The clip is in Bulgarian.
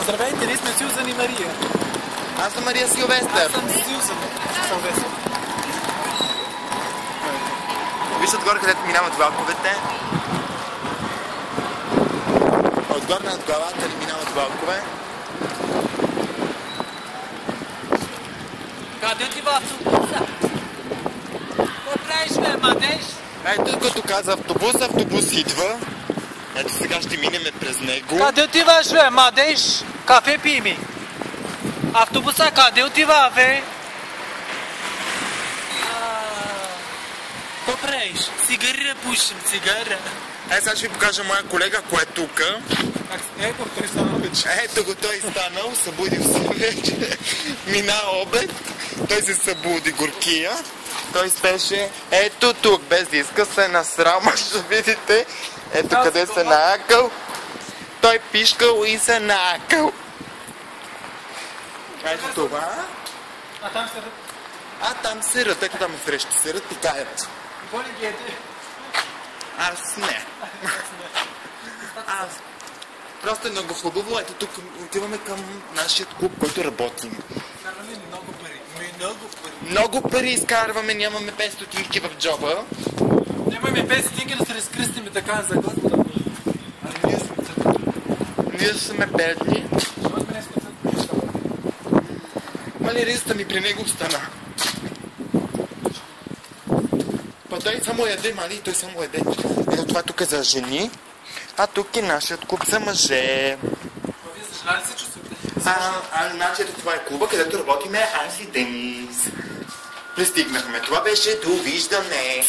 Здравейте, ние сме Сюзан и Мария. Аз съм Мария Силвестър. Аз съм Сюзан. Силвестър. Виж отгоре, където минават влаковете. Отгоре над главата ни минават влакове. Къде отива автобуса? Какво правиш, бе, младеж? Ето, като каза автобус, автобус идва. Ето сега ще минеме през него. Къде отиваш, бе, младеж? Кафе пи ми. Автобуса къде отива, бе? Какво правиш? Цигари пушим, цигара. Сега ще ви покажа моя колега, кой е тук. Ето, той стана вече. Ето го, той станал, събудил се вече. Мина обед, той се събуди горкия. Той спеше ето тук, без да иска се насрама, ще видите. Ето къде се наакал. Той пишкал и се наакал. Ето това. А там се... А там се рът, ето там е среща, се рът и каят. Какво ли ги еде? Аз не. Аз. Просто е много хубаво. Ето тук отиваме към нашия клуб, който работим. Караме много пари. Много пари. Много пари изкарваме, нямаме 5 стотинки в джоба. Нямаме 5 стотинки да се разкръстим така за Господа. А ние сме църква. Ние сме бедни. Защото не сме църква. Мали ризата ми при него стана. Па той само яде, мали, той само яде. Ето това тук е за жени, а тук е нашият клуб за мъже. Вие съжаляли се чувствате? Значи ето това е клуба, където работиме аз и Денис. Пристигнахме. Това беше довиждане.